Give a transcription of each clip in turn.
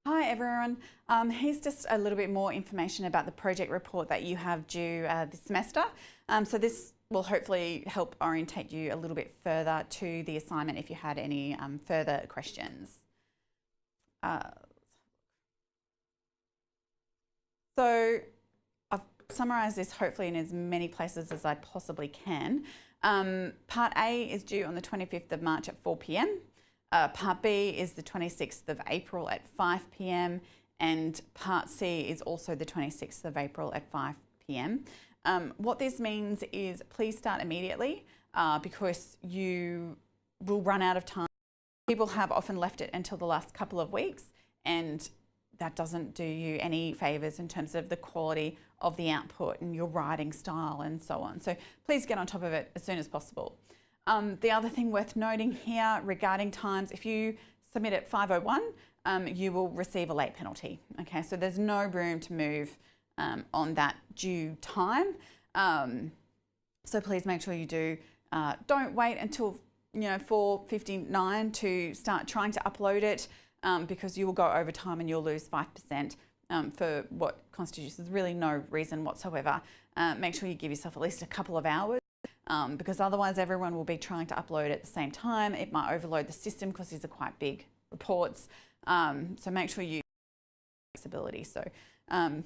Hi everyone, here's just a little bit more information about the project report that you have due this semester. So this will hopefully help orientate you a little bit further to the assignment if you had any further questions. So I've summarised this hopefully in as many places as I possibly can. Part A is due on the 25th of March at 4 p.m. Part B is the 26th of April at 5 p.m. and Part C is also the 26th of April at 5 p.m. What this means is please start immediately because you will run out of time. People have often left it until the last couple of weeks and that doesn't do you any favours in terms of the quality of the output and your writing style and so on. So please get on top of it as soon as possible. The other thing worth noting here regarding times, if you submit at 5:01, you will receive a late penalty. Okay, so there's no room to move on that due time. So please make sure you do. Don't wait until 4:59 to start trying to upload it because you will go over time and you'll lose 5% for what constitutes. There's really no reason whatsoever. Make sure you give yourself at least a couple of hours. Because otherwise everyone will be trying to upload at the same time. It might overload the system because these are quite big reports. So make sure you flexibility. So I'm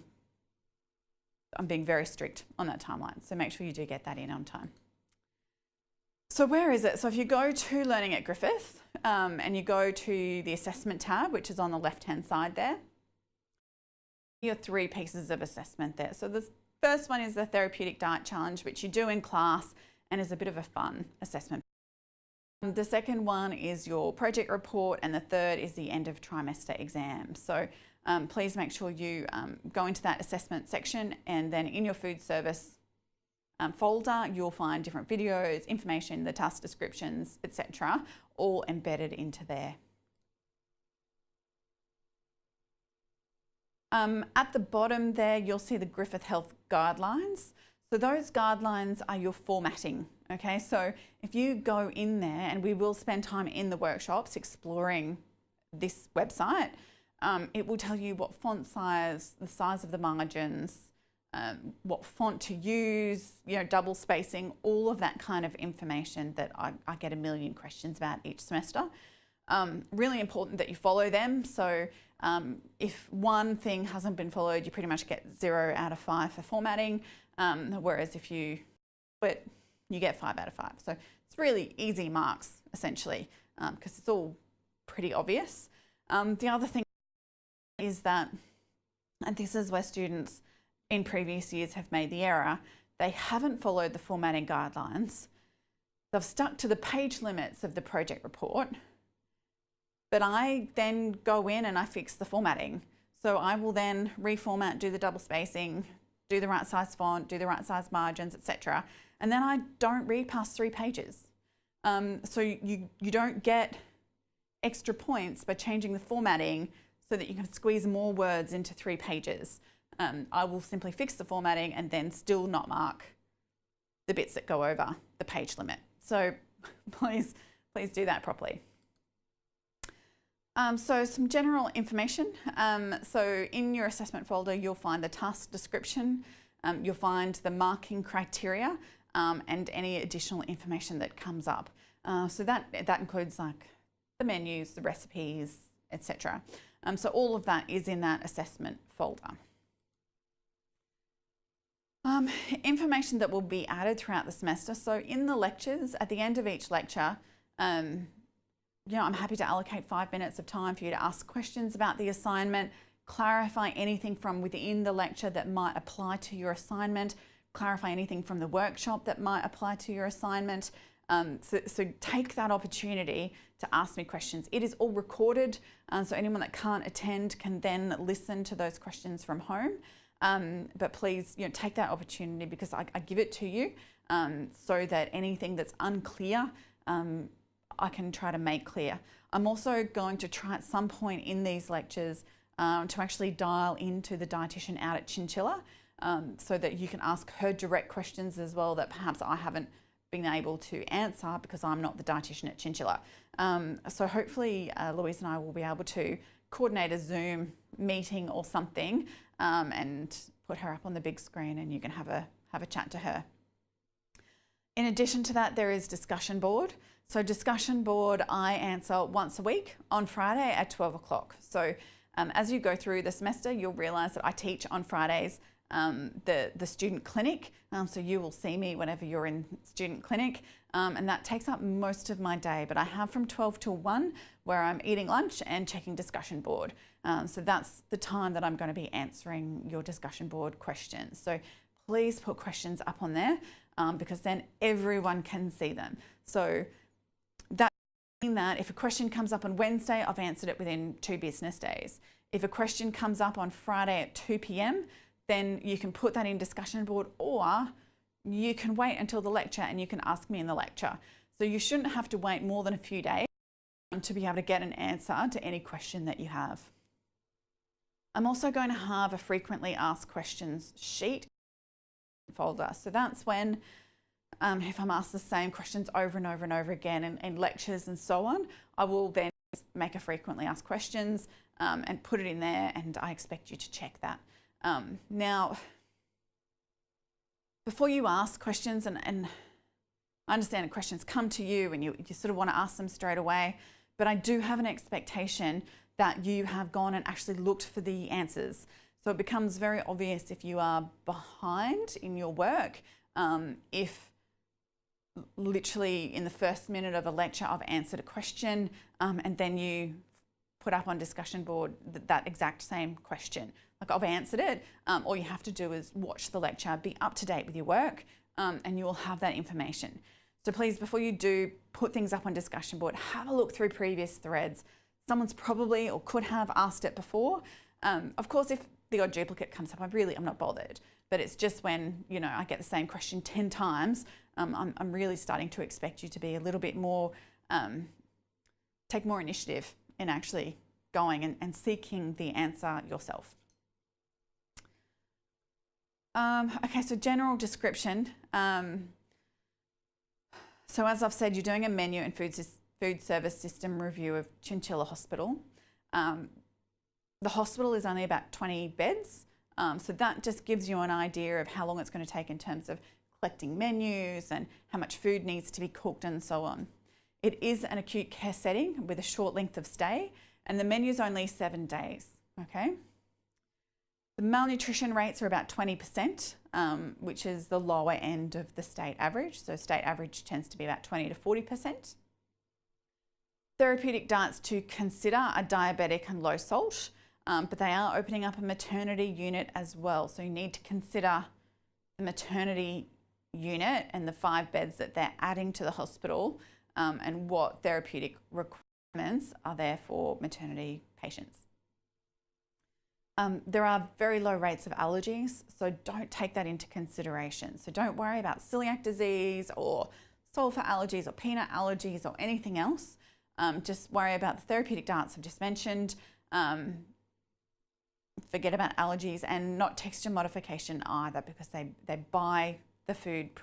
being very strict on that timeline. So make sure you do get that in on time. So where is it? So if you go to Learning at Griffith and you go to the assessment tab, which is on the left-hand side there, your 3 pieces of assessment there. So the first one is the Therapeutic Diet Challenge, which you do in class and is a bit of a fun assessment. The second one is your project report and the third is the end of trimester exam. So please make sure you go into that assessment section and then in your food service folder you'll find different videos, information, the task descriptions, etc. all embedded into there. At the bottom there, you'll see the Griffith Health Guidelines. So those guidelines are your formatting, okay? So if you go in there, and we will spend time in the workshops exploring this website, it will tell you what font size, the size of the margins, what font to use, double spacing, all of that kind of information that I get a million questions about each semester. Really important that you follow them. So if one thing hasn't been followed, you pretty much get 0 out of 5 for formatting, whereas if you quit, you get 5 out of 5. So it's really easy marks, essentially, because it's all pretty obvious. The other thing is that, and this is where students in previous years have made the error, they haven't followed the formatting guidelines. They've stuck to the page limits of the project report, but I then go in and I fix the formatting. So I will then reformat, do the double spacing, do the right size font, do the right size margins, etc. And then I don't read past 3 pages. So you don't get extra points by changing the formatting so that you can squeeze more words into 3 pages. I will simply fix the formatting and then still not mark the bits that go over the page limit. So please do that properly. So some general information. So in your assessment folder, you'll find the task description, you'll find the marking criteria and any additional information that comes up. So that includes like the menus, the recipes, etc. So all of that is in that assessment folder. Information that will be added throughout the semester. So in the lectures, at the end of each lecture, I'm happy to allocate 5 minutes of time for you to ask questions about the assignment, clarify anything from within the lecture that might apply to your assignment, clarify anything from the workshop that might apply to your assignment. So take that opportunity to ask me questions. It is all recorded, so anyone that can't attend can then listen to those questions from home. But please, take that opportunity because I give it to you so that anything that's unclear, I can try to make clear. I'm also going to try at some point in these lectures to actually dial into the dietitian out at Chinchilla so that you can ask her direct questions as well that perhaps I haven't been able to answer because I'm not the dietitian at Chinchilla. So hopefully Louise and I will be able to coordinate a Zoom meeting or something and put her up on the big screen and you can have a chat to her. In addition to that, there is discussion board. So discussion board, I answer once a week on Friday at 12 o'clock. So as you go through the semester, you'll realise that I teach on Fridays the student clinic. So you will see me whenever you're in student clinic and that takes up most of my day. But I have from 12 till 1 where I'm eating lunch and checking discussion board. So that's the time that I'm going to be answering your discussion board questions. So please put questions up on there because then everyone can see them. So that means that if a question comes up on Wednesday, I've answered it within 2 business days. If a question comes up on Friday at 2 p.m, then you can put that in discussion board or you can wait until the lecture and you can ask me in the lecture. So you shouldn't have to wait more than a few days to be able to get an answer to any question that you have. I'm also going to have a frequently asked questions sheet folder. So that's when if I'm asked the same questions over and over and over again in lectures and so on, I will then make a frequently asked questions and put it in there and I expect you to check that. Now, before you ask questions, and I understand that questions come to you and you sort of want to ask them straight away, but I do have an expectation that you have gone and actually looked for the answers. So it becomes very obvious if you are behind in your work, if literally in the first minute of a lecture I've answered a question and then you put up on discussion board that exact same question. Like I've answered it, all you have to do is watch the lecture, be up to date with your work, and you will have that information. So please, before you do put things up on discussion board, have a look through previous threads. Someone's probably or could have asked it before. Of course, if the odd duplicate comes up, I'm not bothered. But it's just when, you know, I get the same question 10 times, I'm really starting to expect you to be a little bit more, take more initiative in actually going and seeking the answer yourself. Okay, so general description. So as I've said, you're doing a menu and food service system review of Chinchilla Hospital. The hospital is only about 20 beds, so that just gives you an idea of how long it's going to take in terms of collecting menus and how much food needs to be cooked and so on. It is an acute care setting with a short length of stay and the menu is only 7 days, okay? The malnutrition rates are about 20%, which is the lower end of the state average. So state average tends to be about 20 to 40%. Therapeutic diets to consider are diabetic and low salt, but they are opening up a maternity unit as well. So you need to consider the maternity unit and the 5 beds that they're adding to the hospital and what therapeutic requirements are there for maternity patients. There are very low rates of allergies, so don't take that into consideration. So don't worry about celiac disease or sulfur allergies or peanut allergies or anything else. Just worry about the therapeutic diets I've just mentioned. Forget about allergies and not texture modification either because they buy the food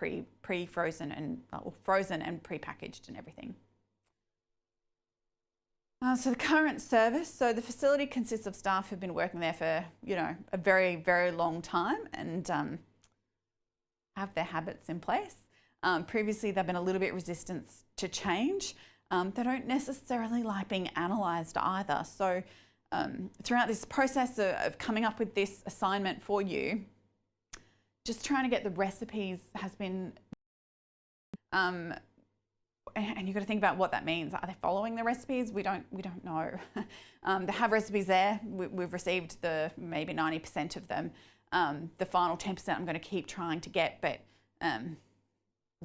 pre-frozen and frozen and pre-packaged and everything. So the current service, so the facility consists of staff who've been working there for, you know, a very, very long time and have their habits in place. Previously, they've been a little bit resistant to change. They don't necessarily like being analysed either. So throughout this process of coming up with this assignment for you, just trying to get the recipes has been and you've got to think about what that means. Are they following the recipes? We don't know. They have recipes there. We've received maybe 90% of them. The final 10% I'm going to keep trying to get, but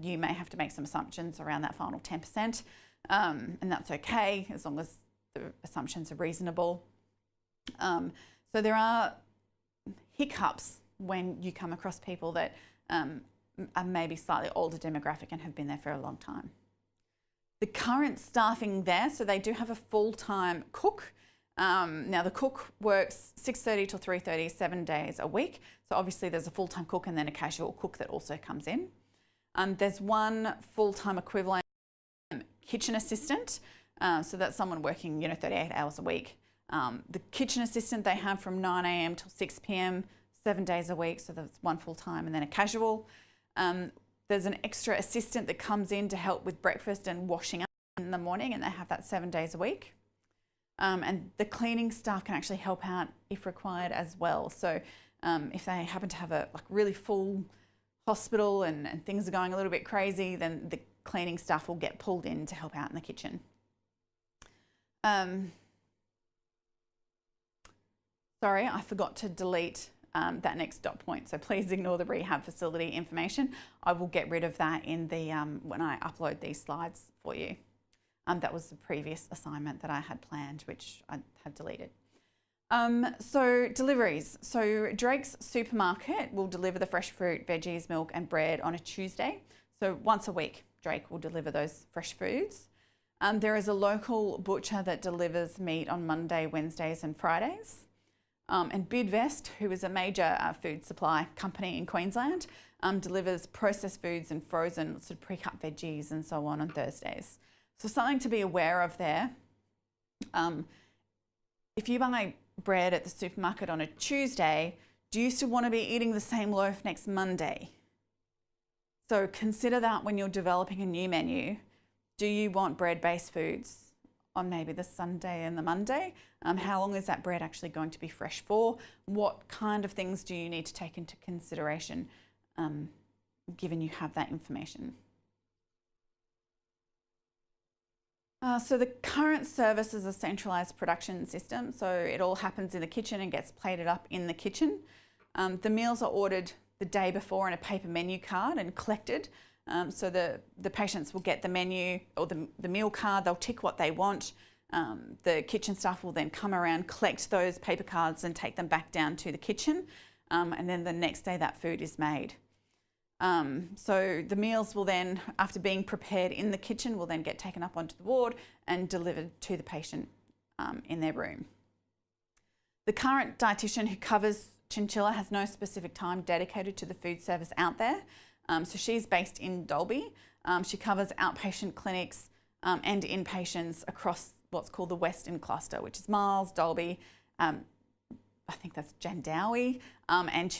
you may have to make some assumptions around that final 10%, and that's okay as long as the assumptions are reasonable. So there are hiccups when you come across people that are maybe slightly older demographic and have been there for a long time. The current staffing there, so they do have a full-time cook. Now the cook works 6:30 till 3:30, 7 days a week. So obviously there's a full-time cook and then a casual cook that also comes in. There's one full-time equivalent kitchen assistant. So that's someone working, 38 hours a week. The kitchen assistant they have from 9 a.m. till 6 p.m, 7 days a week. So that's one full-time and then a casual. There's an extra assistant that comes in to help with breakfast and washing up in the morning, and they have that 7 days a week. And the cleaning staff can actually help out if required as well. So if they happen to have a really full hospital and things are going a little bit crazy, then the cleaning staff will get pulled in to help out in the kitchen. Sorry, I forgot to delete that next dot point, so please ignore the rehab facility information. I will get rid of that in the when I upload these slides for you. That was the previous assignment that I had planned, which I had deleted. So deliveries. So Drake's Supermarket will deliver the fresh fruit, veggies, milk and bread on a Tuesday. So once a week, Drake will deliver those fresh foods. There is a local butcher that delivers meat on Monday, Wednesdays and Fridays. And Bidvest, who is a major food supply company in Queensland, delivers processed foods and frozen sort of pre-cut veggies and so on Thursdays. So something to be aware of there. If you buy bread at the supermarket on a Tuesday, do you still want to be eating the same loaf next Monday? So consider that when you're developing a new menu. Do you want bread-based foods on maybe the Sunday and the Monday? How long is that bread actually going to be fresh for? What kind of things do you need to take into consideration given you have that information? So the current service is a centralised production system, so it all happens in the kitchen and gets plated up in the kitchen. The meals are ordered the day before in a paper menu card and collected. So the patients will get the menu or the meal card, they'll tick what they want. The kitchen staff will then come around, collect those paper cards and take them back down to the kitchen. And then the next day that food is made. So the meals will then, after being prepared in the kitchen, will then get taken up onto the ward and delivered to the patient in their room. The current dietitian who covers Chinchilla has no specific time dedicated to the food service out there. So she's based in Dalby. She covers outpatient clinics and inpatients across what's called the Western Cluster, which is Miles, Dalby, I think that's Jandowae, and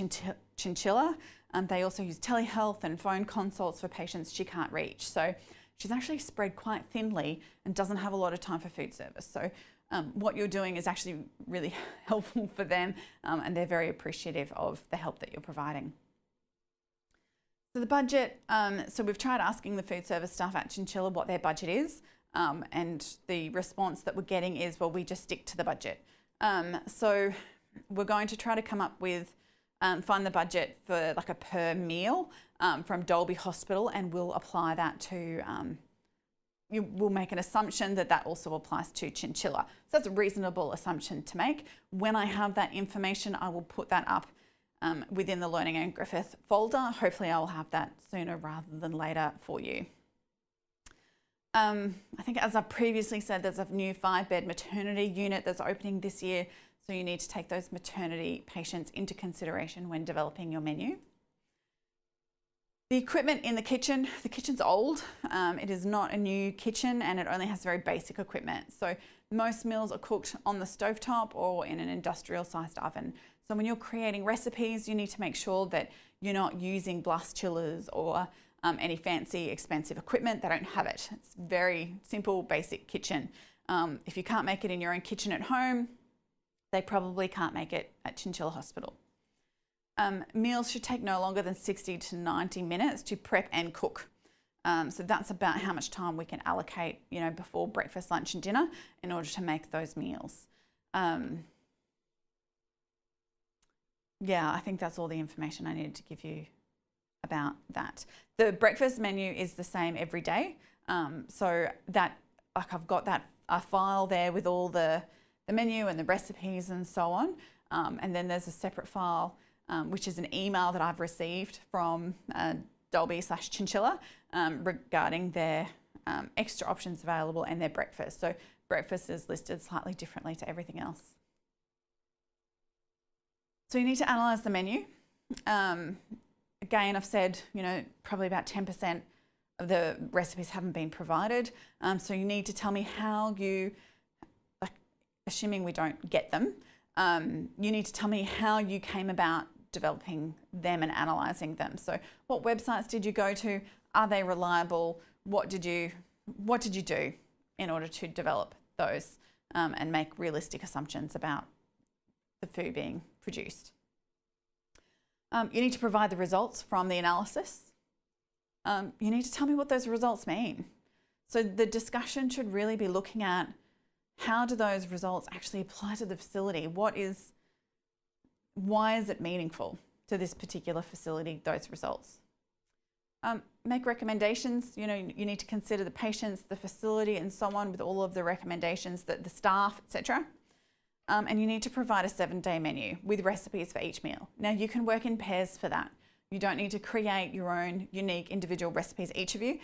Chinchilla. They also use telehealth and phone consults for patients she can't reach. So she's actually spread quite thinly and doesn't have a lot of time for food service. So what you're doing is actually really helpful for them, and they're very appreciative of the help that you're providing. So the budget, so we've tried asking the food service staff at Chinchilla what their budget is, and the response that we're getting is, well, we just stick to the budget. So we're going to try to come up with, find the budget for like a per meal from Dalby Hospital, and we'll apply that to, we'll make an assumption that that also applies to Chinchilla. So that's a reasonable assumption to make. When I have that information, I will put that up within the Learning and Griffith folder. Hopefully I'll have that sooner rather than later for you. I think as I previously said, there's a new 5-bed maternity unit that's opening this year. So you need to take those maternity patients into consideration when developing your menu. The equipment in the kitchen's old. It is not a new kitchen and it only has very basic equipment. So most meals are cooked on the stovetop or in an industrial sized oven. So when you're creating recipes, you need to make sure that you're not using blast chillers or any fancy expensive equipment. They don't have it. It's very simple, basic kitchen. If you can't make it in your own kitchen at home, they probably can't make it at Chinchilla Hospital. Meals should take no longer than 60 to 90 minutes to prep and cook. So that's about how much time we can allocate, before breakfast, lunch and dinner in order to make those meals. Yeah, I think that's all the information I needed to give you about that. The breakfast menu is the same every day. So that, I've got that a file there with all the menu and the recipes and so on. And then there's a separate file, which is an email that I've received from Dalby/Chinchilla regarding their extra options available and their breakfast. So breakfast is listed slightly differently to everything else. So you need to analyse the menu. again, I've said, you know, probably about 10% of the recipes haven't been provided. So you need to tell me how you, like, assuming we don't get them, you need to tell me how you came about developing them and analysing them. So what websites did you go to? Are they reliable? What did you do in order to develop those and make realistic assumptions about the food being produced? You need to provide the results from the analysis. You need to tell me what those results mean. So the discussion should really be looking at how do those results actually apply to the facility? Why is it meaningful to this particular facility, those results? Make recommendations. You know, you need to consider the patients, the facility and so on with all of the recommendations, that the staff, etc. And you need to provide a 7-day menu with recipes for each meal. Now you can work in pairs for that. You don't need to create your own unique individual recipes, each of you.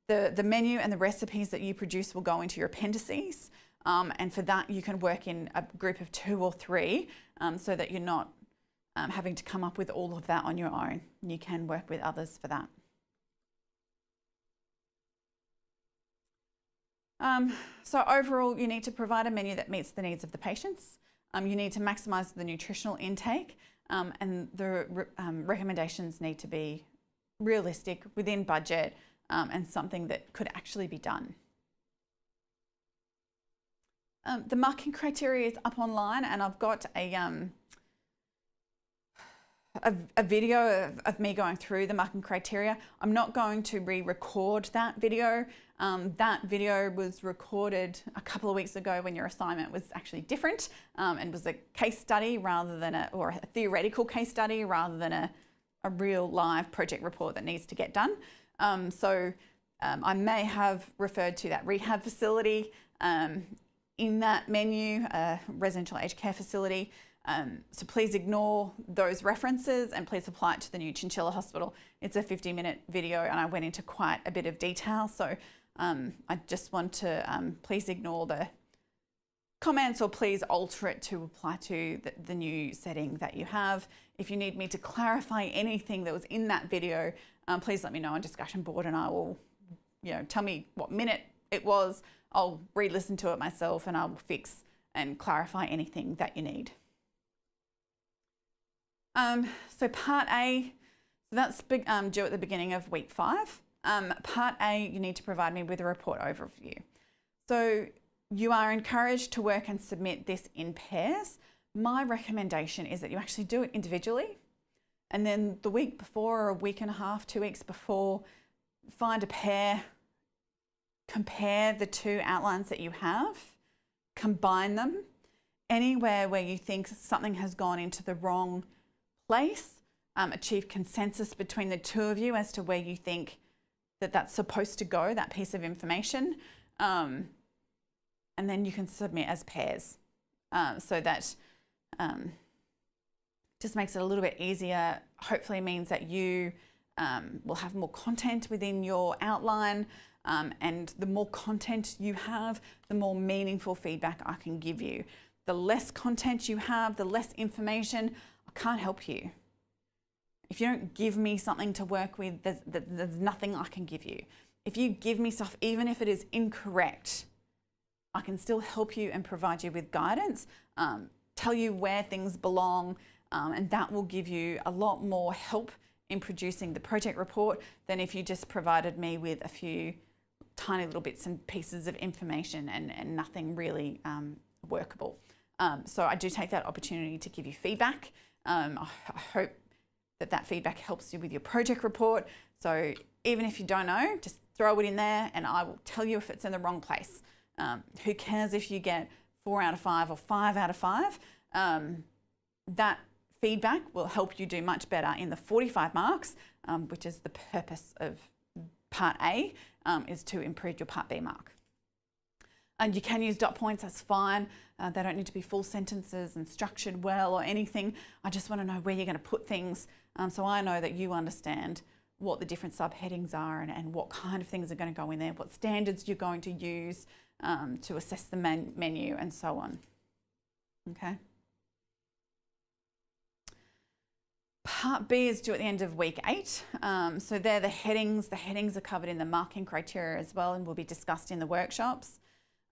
The menu and the recipes that you produce will go into your appendices. And for that, you can work in a group of 2 or 3 so that you're not having to come up with all of that on your own. You can work with others for that. So overall, you need to provide a menu that meets the needs of the patients. You need to maximise the nutritional intake, and the recommendations need to be realistic, within budget, and something that could actually be done. The marking criteria is up online, and I've got a video of me going through the marking criteria. I'm not going to re-record that video. That video was recorded a couple of weeks ago when your assignment was actually different and was a case study rather than or a theoretical case study rather than a real live project report that needs to get done. I may have referred to that rehab facility in that menu, residential aged care facility. So please ignore those references and please apply it to the new Chinchilla Hospital. It's a 50-minute video and I went into quite a bit of detail. So I just want to please ignore the comments or please alter it to apply to the new setting that you have. If you need me to clarify anything that was in that video, please let me know on discussion board and I will, you know, tell me what minute it was. I'll re-listen to it myself and I'll fix and clarify anything that you need. So part A, so that's due at the beginning of week 5. Part A, you need to provide me with a report overview. So you are encouraged to work and submit this in pairs. My recommendation is that you actually do it individually. And then the week before or a week and a half, 2 weeks before, find a pair, compare the 2 outlines that you have, combine them. Anywhere where you think something has gone into the wrong place, achieve consensus between the 2 of you as to where you think that that's supposed to go, that piece of information. And then you can submit as pairs. So that just makes it a little bit easier. Hopefully means that you will have more content within your outline. And the more content you have, the more meaningful feedback I can give you. The less content you have, the less information, I can't help you. If you don't give me something to work with, there's nothing I can give you. If you give me stuff, even if it is incorrect, I can still help you and provide you with guidance, tell you where things belong, and that will give you a lot more help in producing the project report than if you just provided me with a few tiny little bits and pieces of information and nothing really workable. So I do take that opportunity to give you feedback. I hope that feedback helps you with your project report. So even if you don't know, just throw it in there and I will tell you if it's in the wrong place. Who cares if you get 4 out of 5 or 5 out of 5? That feedback will help you do much better in the 45 marks, which is the purpose of part A, is to improve your part B mark. And you can use dot points, that's fine. They don't need to be full sentences and structured well or anything. I just want to know where you're going to put things so I know that you understand what the different subheadings are and what kind of things are going to go in there, what standards you're going to use to assess the menu and so on. Okay. Part B is due at the end of week 8. So they're the headings. The headings are covered in the marking criteria as well and will be discussed in the workshops.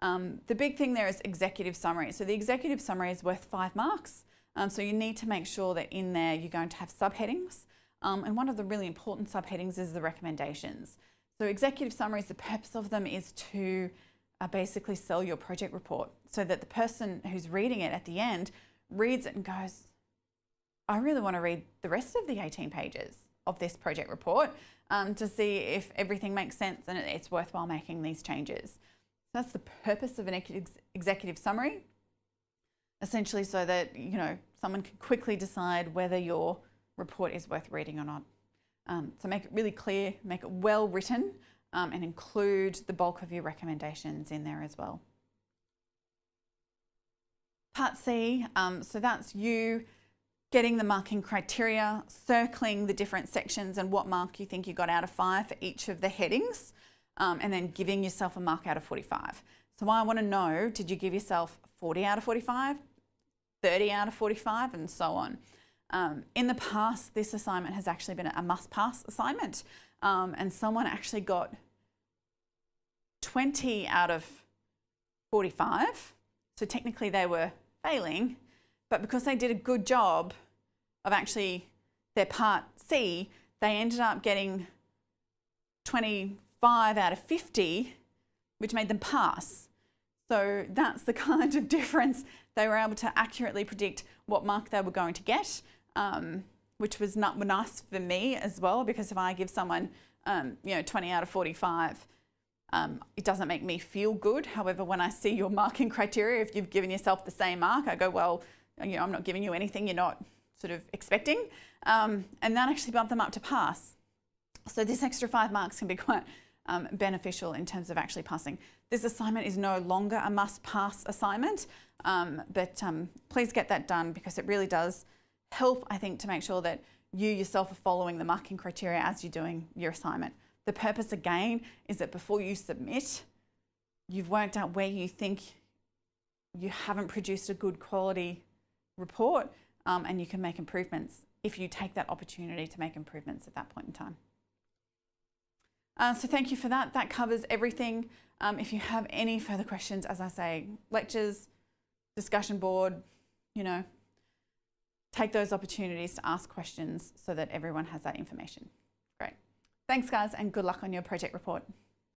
The big thing there is executive summary. So the executive summary is worth 5 marks. So you need to make sure that in there you're going to have subheadings. And one of the really important subheadings is the recommendations. So executive summaries, the purpose of them is to basically sell your project report so that the person who's reading it at the end reads it and goes, I really want to read the rest of the 18 pages of this project report to see if everything makes sense and it's worthwhile making these changes. So that's the purpose of an executive summary, essentially so that, you know, someone can quickly decide whether your report is worth reading or not. So make it really clear, make it well written, and include the bulk of your recommendations in there as well. Part C, so that's you getting the marking criteria, circling the different sections and what mark you think you got out of 5 for each of the headings, and then giving yourself a mark out of 45. So I want to know, did you give yourself 40 out of 45, 30 out of 45, and so on. In the past, this assignment has actually been a must-pass assignment, and someone actually got 20 out of 45. So technically they were failing, but because they did a good job of actually their part C, they ended up getting 25 out of 50, which made them pass. So that's the kind of difference. They were able to accurately predict what mark they were going to get, which was nice for me as well, because if I give someone 20 out of 45, it doesn't make me feel good. However, when I see your marking criteria, if you've given yourself the same mark, I go, well, I'm not giving you anything you're not sort of expecting. And that actually bumped them up to pass. So this extra 5 marks can be quite beneficial in terms of actually passing. This assignment is no longer a must-pass assignment, but please get that done because it really does help, I think, to make sure that you yourself are following the marking criteria as you're doing your assignment. The purpose, again, is that before you submit, you've worked out where you think you haven't produced a good quality report, and you can make improvements if you take that opportunity to make improvements at that point in time. So thank you for that. That covers everything. If you have any further questions, as I say, lectures, discussion board, take those opportunities to ask questions so that everyone has that information. Great. Thanks, guys, and good luck on your project report.